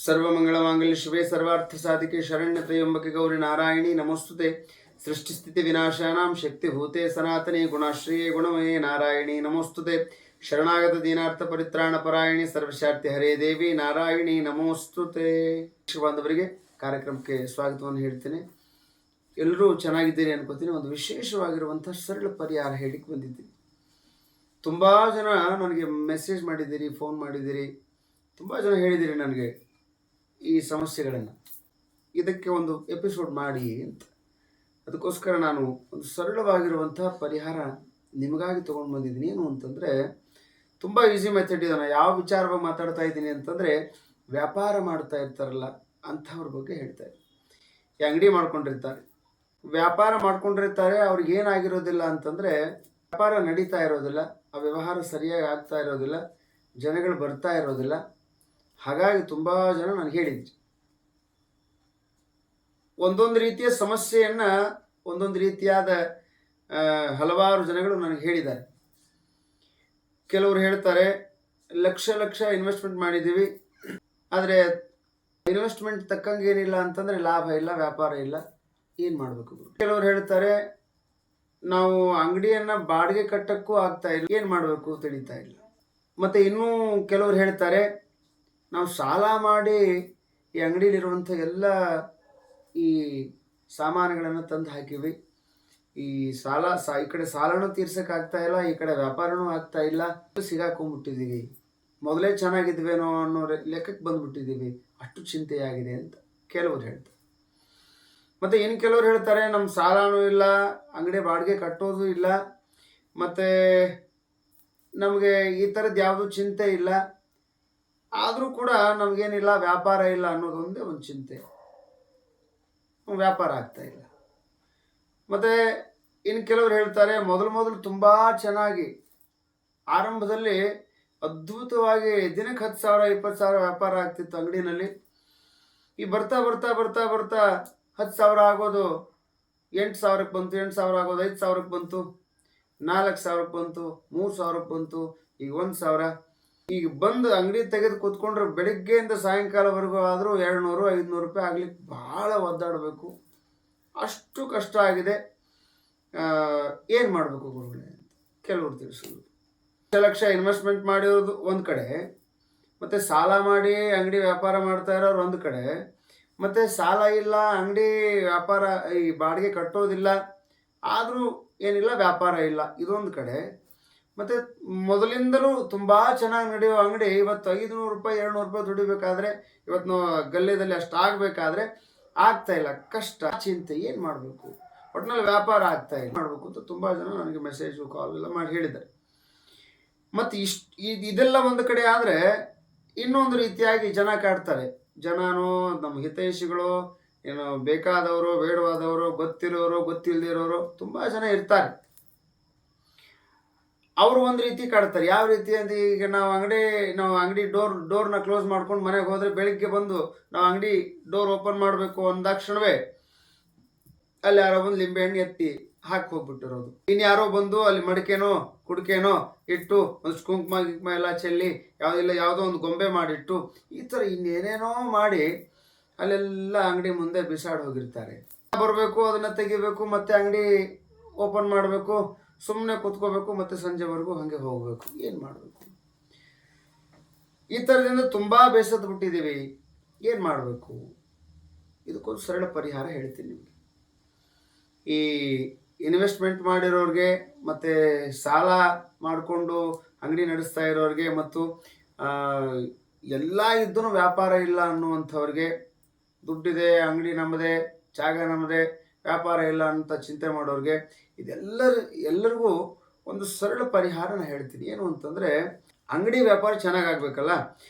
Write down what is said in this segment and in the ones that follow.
सर्वमंगलमांगल्ये शिवे सर्वार्थसाधिके शरण्यत्र्यंबके गौरी नारायणी नमोस्तुते सृष्टिस्थितिविनाशानां शक्तिभूते सनातने गुणाश्रिये गुणमये नारायणी नमोस्तुते शरणागत दीनार्थ परित्राणपरायणी सर्वशार्ति हरे देवी नारायणी ನಮೋಸ್ತುತೆ ಬಾಂಧವರಿಗೆ ಕಾರ್ಯಕ್ರಮಕ್ಕೆ ಸ್ವಾಗತವನ್ನು ಹೇಳ್ತೇನೆ. ಎಲ್ಲರೂ ಚೆನ್ನಾಗಿದ್ದೀರಿ ಅನ್ಕೋತೀನಿ. ಒಂದು ವಿಶೇಷವಾಗಿರುವಂಥ ಸರಳ ಪರಿಹಾರ ಹೇಳಿಕ್ಕೆ ಬಂದಿದ್ದೀನಿ. ತುಂಬ ಜನ ನನಗೆ ಮೆಸೇಜ್ ಮಾಡಿದ್ದೀರಿ, ಫೋನ್ ಮಾಡಿದ್ದೀರಿ, ತುಂಬ ಜನ ಹೇಳಿದ್ದೀರಿ ನನಗೆ ಈ ಸಮಸ್ಯೆಗಳನ್ನು, ಇದಕ್ಕೆ ಒಂದು ಎಪಿಸೋಡ್ ಮಾಡಿ ಅಂತ. ಅದಕ್ಕೋಸ್ಕರ ನಾನು ಒಂದು ಸರಳವಾಗಿರುವಂಥ ಪರಿಹಾರ ನಿಮಗಾಗಿ ತೊಗೊಂಡು ಬಂದಿದ್ದೀನಿ. ಏನು ಅಂತಂದರೆ, ತುಂಬ ಈಸಿ ಮೆಥಡ್ ಇದೆ. ನಾನು ಯಾವ ವಿಚಾರವಾಗಿ ಮಾತಾಡ್ತಾ ಇದ್ದೀನಿ ಅಂತಂದರೆ, ವ್ಯಾಪಾರ ಮಾಡ್ತಾ ಇರ್ತಾರಲ್ಲ ಅಂಥವ್ರ ಬಗ್ಗೆ ಹೇಳ್ತಾ ಇದ್ದೀನಿ. ಈ ಅಂಗಡಿ ಮಾಡ್ಕೊಂಡಿರ್ತಾರೆ, ವ್ಯಾಪಾರ ಮಾಡ್ಕೊಂಡಿರ್ತಾರೆ, ಅವ್ರಿಗೆ ಏನಾಗಿರೋದಿಲ್ಲ ಅಂತಂದರೆ ವ್ಯಾಪಾರ ನಡೀತಾ ಇರೋದಿಲ್ಲ, ಆ ವ್ಯವಹಾರ ಸರಿಯಾಗಿ ಆಗ್ತಾ ಇರೋದಿಲ್ಲ, ಜನಗಳು ಬರ್ತಾ ಇರೋದಿಲ್ಲ. ಹಾಗಾಗಿ ತುಂಬ ಜನ ನನಗೆ ಹೇಳಿದ್ರು, ಒಂದೊಂದು ರೀತಿಯ ಸಮಸ್ಯೆಯನ್ನು ಒಂದೊಂದು ರೀತಿಯಾದ ಹಲವಾರು ಜನಗಳು ನನಗೆ ಹೇಳಿದ್ದಾರೆ. ಕೆಲವರು ಹೇಳ್ತಾರೆ, ಲಕ್ಷ ಲಕ್ಷ ಇನ್ವೆಸ್ಟ್ಮೆಂಟ್ ಮಾಡಿದ್ದೀವಿ, ಆದರೆ ಇನ್ವೆಸ್ಟ್ಮೆಂಟ್ ತಕ್ಕಂಗೆ ಏನಿಲ್ಲ ಅಂತಂದರೆ ಲಾಭ ಇಲ್ಲ, ವ್ಯಾಪಾರ ಇಲ್ಲ, ಏನು ಮಾಡಬೇಕು? ಕೆಲವರು ಹೇಳ್ತಾರೆ, ನಾವು ಅಂಗಡಿಯನ್ನು ಬಾಡಿಗೆ ಕಟ್ಟಕ್ಕೂ ಆಗ್ತಾ ಇಲ್ಲ, ಏನು ಮಾಡಬೇಕು ತಿಳಿತಾ ಇಲ್ಲ. ಮತ್ತು ಇನ್ನೂ ಕೆಲವರು ಹೇಳ್ತಾರೆ, ನಾವು ಸಾಲ ಮಾಡಿ ಈ ಅಂಗಡಿಯಲ್ಲಿರುವಂಥ ಎಲ್ಲ ಈ ಸಾಮಾನುಗಳನ್ನು ತಂದು ಹಾಕಿವಿ, ಈ ಈ ಕಡೆ ಸಾಲನೂ ತೀರ್ಸೋಕ್ಕಾಗ್ತಾ ಇಲ್ಲ, ಈ ಕಡೆ ವ್ಯಾಪಾರನೂ ಆಗ್ತಾ ಇಲ್ಲ, ಸಿಗಾಕೊಂಡ್ಬಿಟ್ಟಿದ್ದೀವಿ, ಮೊದಲೇ ಚೆನ್ನಾಗಿದ್ವೇನೋ ಅನ್ನೋ ಲೆಕ್ಕಕ್ಕೆ ಬಂದುಬಿಟ್ಟಿದ್ದೀವಿ, ಅಷ್ಟು ಚಿಂತೆಯಾಗಿದೆ ಅಂತ ಕೆಲವರು ಹೇಳ್ತಾರೆ. ಮತ್ತು ಇನ್ನು ಕೆಲವರು ಹೇಳ್ತಾರೆ, ನಮ್ಮ ಸಾಲನೂ ಇಲ್ಲ, ಅಂಗಡಿ ಬಾಡಿಗೆ ಕಟ್ಟೋದು ಇಲ್ಲ, ಮತ್ತು ನಮಗೆ ಈ ಥರದ್ದು ಯಾವುದೂ ಚಿಂತೆ ಇಲ್ಲ, ಆದರೂ ಕೂಡ ನಮಗೇನಿಲ್ಲ, ವ್ಯಾಪಾರ ಇಲ್ಲ ಅನ್ನೋದೊಂದೇ ಒಂದು ಚಿಂತೆ, ವ್ಯಾಪಾರ ಆಗ್ತಾ ಇಲ್ಲ. ಮತ್ತು ಇನ್ನು ಕೆಲವರು ಹೇಳ್ತಾರೆ, ಮೊದಲು ತುಂಬ ಚೆನ್ನಾಗಿ ಆರಂಭದಲ್ಲಿ ಅದ್ಭುತವಾಗಿ ದಿನಕ್ಕೆ 10,000 20,000 ವ್ಯಾಪಾರ ಆಗ್ತಿತ್ತು ಅಂಗಡಿನಲ್ಲಿ. ಈ ಬರ್ತಾ ಬರ್ತಾ ಬರ್ತಾ ಬರ್ತಾ 10,000 ಆಗೋದು 8,000ಕ್ಕೆ ಬಂತು, 8,000 ಆಗೋದು 5,000ಕ್ಕೆ ಬಂತು, 4,000ಕ್ಕೆ ಬಂತು, 3,000ಕ್ಕೆ ಬಂತು, ಈಗ 1,000. ಈಗ ಬಂದು ಅಂಗಡಿ ತೆಗೆದು ಕೂತ್ಕೊಂಡ್ರೆ ಬೆಳಗ್ಗೆಯಿಂದ ಸಾಯಂಕಾಲವರೆಗೂ ಆದರೂ 200-500 ರೂಪಾಯಿ ಆಗ್ಲಿಕ್ಕೆ ಭಾಳ ಒದ್ದಾಡಬೇಕು, ಅಷ್ಟು ಕಷ್ಟ ಆಗಿದೆ. ಏನು ಮಾಡಬೇಕು ಗುರುಗಳೇ ಅಂತ ಕೆಲವರು ತಿಳಿಸೋದು. ಲಕ್ಷ ಇನ್ವೆಸ್ಟ್ಮೆಂಟ್ ಮಾಡಿರೋದು ಒಂದು ಕಡೆ, ಮತ್ತು ಸಾಲ ಮಾಡಿ ಅಂಗಡಿ ವ್ಯಾಪಾರ ಮಾಡ್ತಾ ಇರೋರು ಒಂದು ಕಡೆ, ಮತ್ತು ಸಾಲ ಇಲ್ಲ, ಅಂಗಡಿ ವ್ಯಾಪಾರ ಈ ಬಾಡಿಗೆ ಕಟ್ಟೋದಿಲ್ಲ, ಆದರೂ ಏನಿಲ್ಲ, ವ್ಯಾಪಾರ ಇಲ್ಲ, ಇದೊಂದು ಕಡೆ. ಮತ್ತು ಮೊದಲಿಂದಲೂ ತುಂಬ ಚೆನ್ನಾಗಿ ನಡೆಯೋ ಅಂಗಡಿ ಇವತ್ತು 500 ರೂಪಾಯಿ 200 ರೂಪಾಯಿ ದುಡಿಬೇಕಾದ್ರೆ, ಇವತ್ತು ನಾವು ಗಲ್ಲೆದಲ್ಲಿ ಅಷ್ಟು ಆಗಬೇಕಾದ್ರೆ ಆಗ್ತಾ ಇಲ್ಲ, ಕಷ್ಟ, ಚಿಂತೆ, ಏನು ಮಾಡಬೇಕು, ಒಟ್ಟಿನಲ್ಲಿ ವ್ಯಾಪಾರ ಆಗ್ತಾ ಇಲ್ಲ, ಮಾಡಬೇಕು ಅಂತ ತುಂಬ ಜನ ನನಗೆ ಮೆಸೇಜು ಕಾಲ್ ಎಲ್ಲ ಮಾಡಿ ಹೇಳಿದ್ದಾರೆ. ಮತ್ತು ಇದೆಲ್ಲ ಒಂದು ಕಡೆ ಆದರೆ, ಇನ್ನೊಂದು ರೀತಿಯಾಗಿ ಜನ ಕಾಡ್ತಾರೆ. ಜನನೋ ನಮ್ಮ ಹಿತೈಷಿಗಳು, ಏನೋ ಬೇಕಾದವರು ಬೇಡವಾದವರು, ಗೊತ್ತಿರೋರು ಗೊತ್ತಿಲ್ಲದಿರೋರು ತುಂಬ ಜನ ಇರ್ತಾರೆ. ಅವರು ಒಂದು ರೀತಿ ಕಾಡ್ತಾರೆ. ಯಾವ ರೀತಿ ಅಂತ, ಈಗ ನಾವು ಅಂಗಡಿ ಡೋರ್ನ ಕ್ಲೋಸ್ ಮಾಡ್ಕೊಂಡು ಮನೆಗೆ ಹೋದರೆ, ಬೆಳಿಗ್ಗೆ ಬಂದು ನಾವು ಅಂಗಡಿ ಡೋರ್ ಓಪನ್ ಮಾಡಬೇಕು ಅಂದಾಕ್ಷಣವೇ ಅಲ್ಲಿ ಯಾರೋ ಬಂದು ಲಿಂಬೆಹಣ್ಣು ಎತ್ತಿ ಹಾಕಿ ಹೋಗ್ಬಿಟ್ಟಿರೋದು, ಇನ್ಯಾರೋ ಬಂದು ಅಲ್ಲಿ ಮಡಿಕೆನೋ ಕುಡಿಕೆನೋ ಇಟ್ಟು ಒಂದಷ್ಟು ಕುಂಕುಮ ಎಲ್ಲ ಚೆಲ್ಲಿ ಯಾವುದೋ ಒಂದು ಗೊಂಬೆ ಮಾಡಿಟ್ಟು, ಈ ಥರ ಇನ್ನೇನೇನೋ ಮಾಡಿ ಅಲ್ಲೆಲ್ಲ ಅಂಗಡಿ ಮುಂದೆ ಬಿಸಾಡಿ ಹೋಗಿರ್ತಾರೆ. ಬರಬೇಕು, ಅದನ್ನು ತೆಗಿಬೇಕು, ಮತ್ತೆ ಅಂಗಡಿ ಓಪನ್ ಮಾಡಬೇಕು, ಸುಮ್ಮನೆ ಕೂತ್ಕೋಬೇಕು, ಮತ್ತು ಸಂಜೆವರೆಗೂ ಹಾಗೆ ಹೋಗಬೇಕು. ಏನು ಮಾಡಬೇಕು? ಈ ಥರದಿಂದ ತುಂಬ ಬೇಸತ್ತು ಬಿಟ್ಟಿದ್ದೀವಿ, ಏನು ಮಾಡಬೇಕು? ಇದಕ್ಕೊಂದು ಸರಳ ಪರಿಹಾರ ಹೇಳ್ತೀನಿ ನಿಮಗೆ. ಈ ಇನ್ವೆಸ್ಟ್ಮೆಂಟ್ ಮಾಡಿರೋರಿಗೆ, ಮತ್ತು ಸಾಲ ಮಾಡಿಕೊಂಡು ಅಂಗಡಿ ನಡೆಸ್ತಾ ಇರೋರಿಗೆ, ಮತ್ತು ಎಲ್ಲ ಇದ್ದೂ ವ್ಯಾಪಾರ ಇಲ್ಲ ಅನ್ನುವಂಥವ್ರಿಗೆ, ದುಡ್ಡಿದೆ, ಅಂಗಡಿ ನಮ್ಮದೇ, ಜಾಗ ನಮ್ಮದೇ, ವ್ಯಾಪಾರ ಇಲ್ಲ ಅಂತ ಚಿಂತೆ ಮಾಡೋರಿಗೆ, ಎಲ್ಲರಿಗೂ ಒಂದು ಸರಳ ಪರಿಹಾರನ ಹೇಳ್ತೀನಿ. ಏನು ಅಂತಂದರೆ, ಅಂಗಡಿ ವ್ಯಾಪಾರ ಚೆನ್ನಾಗಾಗಬೇಕಲ್ಲ,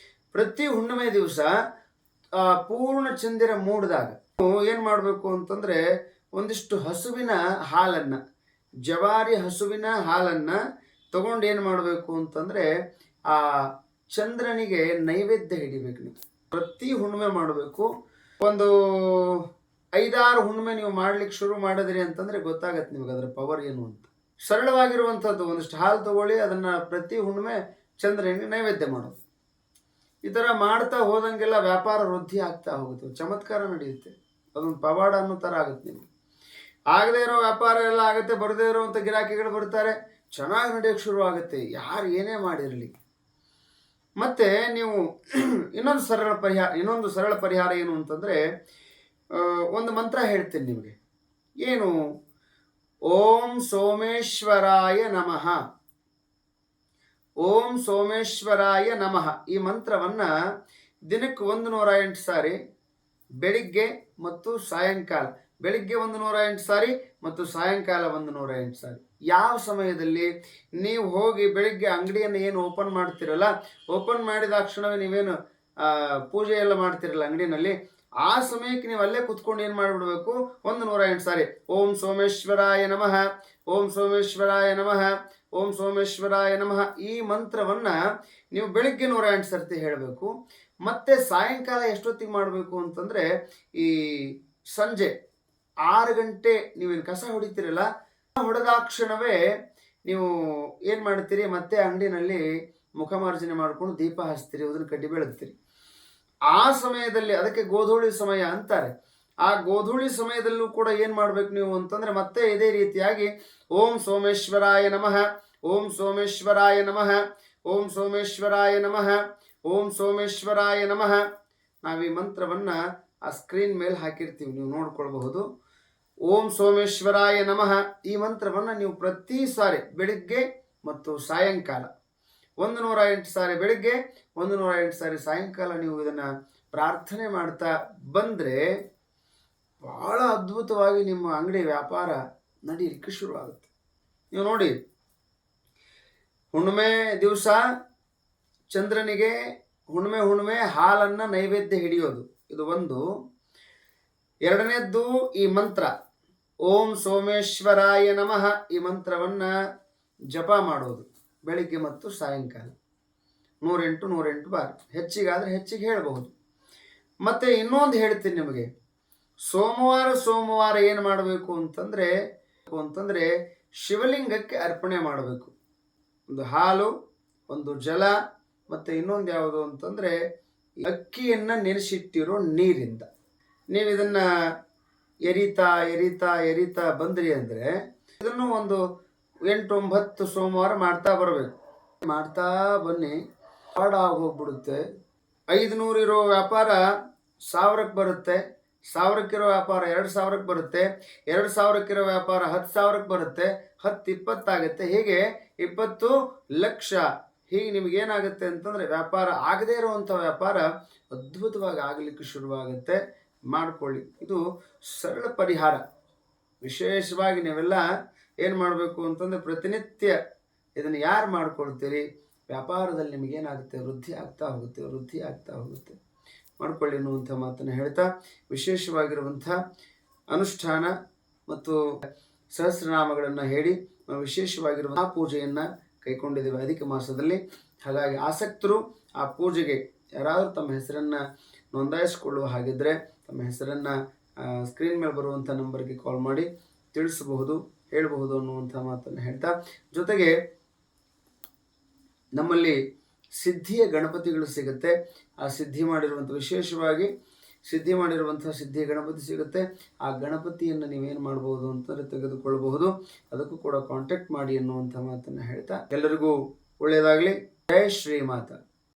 ಪ್ರತಿ ಹುಣ್ಣಿಮೆ ದಿವಸ ಪೂರ್ಣ ಚಂದಿರ ಮೂಡಿದಾಗ ಏನು ಮಾಡಬೇಕು ಅಂತಂದರೆ, ಒಂದಿಷ್ಟು ಹಸುವಿನ ಹಾಲನ್ನು, ಜವಾರಿ ಹಸುವಿನ ಹಾಲನ್ನು ತಗೊಂಡು ಏನು ಮಾಡಬೇಕು ಅಂತಂದರೆ, ಆ ಚಂದ್ರನಿಗೆ ನೈವೇದ್ಯ ಹಿಡಿಬೇಕು. ನೀವು ಪ್ರತಿ ಹುಣ್ಣಿಮೆ ಮಾಡಬೇಕು. ಒಂದು 5-6 ಹುಣ್ಣಿಮೆ ನೀವು ಮಾಡ್ಲಿಕ್ಕೆ ಶುರು ಮಾಡಿದ್ರಿ ಅಂತಂದರೆ ಗೊತ್ತಾಗತ್ತೆ ನಿಮಗೆ ಅದರ ಪವರ್ ಏನು ಅಂತ. ಸರಳವಾಗಿರುವಂಥದ್ದು, ಒಂದಿಷ್ಟು ಹಾಲು ತಗೊಳ್ಳಿ, ಅದನ್ನು ಪ್ರತಿ ಹುಣ್ಣಿಮೆ ಚಂದ್ರನಿಗೆ ನೈವೇದ್ಯ ಮಾಡೋದು. ಈ ಥರ ಮಾಡ್ತಾ ಹೋದಂಗೆಲ್ಲ ವ್ಯಾಪಾರ ವೃದ್ಧಿ ಆಗ್ತಾ ಹೋಗುತ್ತೆ, ಚಮತ್ಕಾರ ನಡೆಯುತ್ತೆ, ಅದೊಂದು ಪವಾಡ ಅನ್ನೋ ಥರ ಆಗುತ್ತೆ ನಿಮಗೆ. ಆಗದೇ ಇರೋ ವ್ಯಾಪಾರ ಎಲ್ಲ ಆಗುತ್ತೆ, ಬರದೇ ಇರೋವಂಥ ಗಿರಾಕಿಗಳು ಬರ್ತಾರೆ, ಚೆನ್ನಾಗಿ ನಡೆಯೋಕ್ಕೆ ಶುರು ಆಗುತ್ತೆ, ಯಾರು ಏನೇ ಮಾಡಿರಲಿ. ಮತ್ತು ನೀವು ಇನ್ನೊಂದು ಸರಳ ಪರಿಹಾರ ಏನು ಅಂತಂದರೆ, ಒಂದು ಮಂತ್ರ ಹೇಳ್ತೀನಿ ನಿಮಗೆ. ಏನು? ಓಂ ಸೋಮೇಶ್ವರಾಯ ನಮಃ, ಓಂ ಸೋಮೇಶ್ವರಾಯ ನಮಃ. ಈ ಮಂತ್ರವನ್ನು ದಿನಕ್ಕೆ 108 ಸಾರಿ ಬೆಳಿಗ್ಗೆ ಮತ್ತು ಸಾಯಂಕಾಲ, ಬೆಳಿಗ್ಗೆ 108 ಸಾರಿ ಮತ್ತು ಸಾಯಂಕಾಲ 108 ಸಾರಿ. ಯಾವ ಸಮಯದಲ್ಲಿ ನೀವು ಹೋಗಿ ಬೆಳಿಗ್ಗೆ ಅಂಗಡಿಯನ್ನು ಏನು ಓಪನ್ ಮಾಡ್ತಿರಲ್ಲ, ಓಪನ್ ಮಾಡಿದ ಕ್ಷಣವೇ ನೀವೇನು ಪೂಜೆ ಎಲ್ಲ ಮಾಡ್ತಿರಲ್ಲ ಅಂಗಡಿನಲ್ಲಿ, ಆ ಸಮಯಕ್ಕೆ ನೀವು ಅಲ್ಲೇ ಕುತ್ಕೊಂಡು ಏನು ಮಾಡಿಬಿಡ್ಬೇಕು, 108 ಸಾರಿ ಓಂ ಸೋಮೇಶ್ವರಾಯ ನಮಃ, ಓಂ ಸೋಮೇಶ್ವರಾಯ ನಮಃ, ಓಂ ಸೋಮೇಶ್ವರಾಯ ನಮಃ. ಈ ಮಂತ್ರವನ್ನು ನೀವು ಬೆಳಿಗ್ಗೆ 108 ಸರ್ತಿ ಹೇಳಬೇಕು. ಮತ್ತು ಸಾಯಂಕಾಲ ಎಷ್ಟೊತ್ತಿಗೆ ಮಾಡಬೇಕು ಅಂತಂದರೆ, ಈ ಸಂಜೆ 6 ಗಂಟೆ ನೀವೇನು ಕಸ ಹೊಡಿತೀರಲ್ಲ, ಹೊಡೆದಾಕ್ಷಣವೇ ನೀವು ಏನು ಮಾಡ್ತೀರಿ, ಮತ್ತೆ ಅಂಗಡಿನಲ್ಲಿ ಮುಖಮಾರ್ಜನೆ ಮಾಡಿಕೊಂಡು ದೀಪ ಹಚ್ತೀರಿ, ಅದನ್ನು ಕಡ್ಡಿ ಬೆಳಗ್ತೀರಿ. ಆ ಸಮಯದಲ್ಲಿ, ಅದಕ್ಕೆ ಗೋಧೂಳಿ ಸಮಯ ಅಂತಾರೆ, ಆ ಗೋಧೂಳಿ ಸಮಯದಲ್ಲೂ ಕೂಡ ಏನು ಮಾಡಬೇಕು ನೀವು ಅಂತಂದರೆ, ಮತ್ತೆ ಇದೇ ರೀತಿಯಾಗಿ ಓಂ ಸೋಮೇಶ್ವರಾಯ ನಮಃ, ಓಂ ಸೋಮೇಶ್ವರಾಯ ನಮಃ, ಓಂ ಸೋಮೇಶ್ವರಾಯ ನಮಃ, ಓಂ ಸೋಮೇಶ್ವರಾಯ ನಮಃ. ನಾವು ಈ ಮಂತ್ರವನ್ನು ಆ ಸ್ಕ್ರೀನ್ ಮೇಲೆ ಹಾಕಿರ್ತೀವಿ, ನೀವು ನೋಡ್ಕೊಳ್ಬಹುದು. ಓಂ ಸೋಮೇಶ್ವರಾಯ ನಮಃ. ಈ ಮಂತ್ರವನ್ನು ನೀವು ಪ್ರತಿ ಸಾರಿ ಬೆಳಿಗ್ಗೆ ಮತ್ತು ಸಾಯಂಕಾಲ 108 ಸಾರಿ ಬೆಳಿಗ್ಗೆ, 108 ಸಾರಿ ಸಾಯಂಕಾಲ ನೀವು ಇದನ್ನು ಪ್ರಾರ್ಥನೆ ಮಾಡ್ತಾ ಬಂದರೆ ಬಹಳ ಅದ್ಭುತವಾಗಿ ನಿಮ್ಮ ಅಂಗಡಿ ವ್ಯಾಪಾರ ನಡೀಲಿಕ್ಕೆ ಶುರುವಾಗುತ್ತೆ. ನೀವು ನೋಡಿ, ಹುಣ್ಣಿಮೆ ದಿವಸ ಚಂದ್ರನಿಗೆ ಹುಣ್ಣಿಮೆ ಹಾಲನ್ನು ನೈವೇದ್ಯ ಹಿಡಿಯೋದು, ಇದು ಒಂದು. ಎರಡನೇದ್ದು ಈ ಮಂತ್ರ ಓಂ ಸೋಮೇಶ್ವರಾಯ ನಮಃ. ಈ ಮಂತ್ರವನ್ನು ಜಪ ಮಾಡೋದು ಬೆಳಿಗ್ಗೆ ಮತ್ತು ಸಾಯಂಕಾಲ 108 ಬಾರಿ, ಹೆಚ್ಚಿಗಾದರೆ ಹೆಚ್ಚಿಗೆ ಹೇಳಬಹುದು. ಮತ್ತು ಇನ್ನೊಂದು ಹೇಳ್ತೀನಿ ನಿಮಗೆ, ಸೋಮವಾರ ಏನು ಮಾಡಬೇಕು ಅಂತಂದರೆ ಶಿವಲಿಂಗಕ್ಕೆ ಅರ್ಪಣೆ ಮಾಡಬೇಕು. ಒಂದು ಹಾಲು, ಒಂದು ಜಲ, ಮತ್ತು ಇನ್ನೊಂದು ಯಾವುದು ಅಂತಂದರೆ ಅಕ್ಕಿಯನ್ನು ನೆನೆಸಿಟ್ಟಿರೋ ನೀರಿಂದ ನೀವು ಇದನ್ನು ಎರಿತಾ ಬಂದ್ರಿ ಅಂದರೆ, ಇದನ್ನು ಒಂದು 8-9 ಸೋಮವಾರ ಮಾಡ್ತಾ ಬರಬೇಕು. ಮಾಡ್ತಾ ಬನ್ನಿ, ಹಾಡಾಗಿ ಹೋಗ್ಬಿಡುತ್ತೆ. 500 ಇರೋ ವ್ಯಾಪಾರ 1000ಕ್ಕೆ ಬರುತ್ತೆ, 1000ಕ್ಕಿರೋ ವ್ಯಾಪಾರ 2000ಕ್ಕೆ ಬರುತ್ತೆ, 2000ಕ್ಕಿರೋ ವ್ಯಾಪಾರ 10,000ಕ್ಕೆ ಬರುತ್ತೆ, 10-20 ಆಗುತ್ತೆ, ಹೀಗೆ 20 ಲಕ್ಷ. ಹೀಗೆ ನಿಮಗೇನಾಗುತ್ತೆ ಅಂತಂದರೆ, ವ್ಯಾಪಾರ ಆಗದೇ ಇರುವಂಥ ವ್ಯಾಪಾರ ಅದ್ಭುತವಾಗಿ ಆಗಲಿಕ್ಕೆ ಶುರುವಾಗುತ್ತೆ. ಮಾಡಿಕೊಳ್ಳಿ, ಇದು ಸರಳ ಪರಿಹಾರ. ವಿಶೇಷವಾಗಿ ನೀವೆಲ್ಲ ಏನು ಮಾಡಬೇಕು ಅಂತಂದರೆ, ಪ್ರತಿನಿತ್ಯ ಇದನ್ನು ಯಾರು ಮಾಡ್ಕೊಳ್ತೀರಿ, ವ್ಯಾಪಾರದಲ್ಲಿ ನಿಮಗೇನಾಗುತ್ತೆ, ವೃದ್ಧಿ ಆಗ್ತಾ ಹೋಗುತ್ತೆ. ಮಾಡಿಕೊಳ್ಳಿ ಅನ್ನುವಂಥ ಮಾತನ್ನು ಹೇಳ್ತಾ, ವಿಶೇಷವಾಗಿರುವಂಥ ಅನುಷ್ಠಾನ ಮತ್ತು ಸಹಸ್ರನಾಮಗಳನ್ನು ಹೇಳಿ ವಿಶೇಷವಾಗಿರುವಂಥ ಪೂಜೆಯನ್ನು ಕೈಗೊಂಡಿದ್ದೇವೆ ಅಧಿಕ ಮಾಸದಲ್ಲಿ. ಹಾಗಾಗಿ ಆಸಕ್ತರು ಆ ಪೂಜೆಗೆ ಯಾರಾದರೂ ತಮ್ಮ ಹೆಸರನ್ನು ನೋಂದಾಯಿಸಿಕೊಳ್ಳುವ ಹಾಗಿದ್ದರೆ ತಮ್ಮ ಹೆಸರನ್ನು ಸ್ಕ್ರೀನ್ ಮೇಲೆ ಬರುವಂಥ ನಂಬರ್ಗೆ ಕಾಲ್ ಮಾಡಿ ತಿಳಿಸಬಹುದು, ಹೇಳಬಹುದು ಅನ್ನುವಂಥ ಮಾತನ್ನು ಹೇಳ್ತಾ, ಜೊತೆಗೆ ನಮ್ಮಲ್ಲಿ ಸಿದ್ಧಿಯ ಗಣಪತಿಗಳು ಸಿಗುತ್ತೆ. ಆ ವಿಶೇಷವಾಗಿ ಸಿದ್ಧಿ ಮಾಡಿರುವಂಥ ಸಿದ್ಧಿಯ ಗಣಪತಿ ಸಿಗುತ್ತೆ. ಆ ಗಣಪತಿಯನ್ನು ನೀವೇನು ಮಾಡ್ಬೋದು ಅಂತಂದರೆ ತೆಗೆದುಕೊಳ್ಳಬಹುದು. ಅದಕ್ಕೂ ಕೂಡ ಕಾಂಟ್ಯಾಕ್ಟ್ ಮಾಡಿ ಅನ್ನುವಂಥ ಮಾತನ್ನು ಹೇಳ್ತಾ, ಎಲ್ಲರಿಗೂ ಒಳ್ಳೆಯದಾಗಲಿ. ಜೈ ಶ್ರೀಮಾತಾ.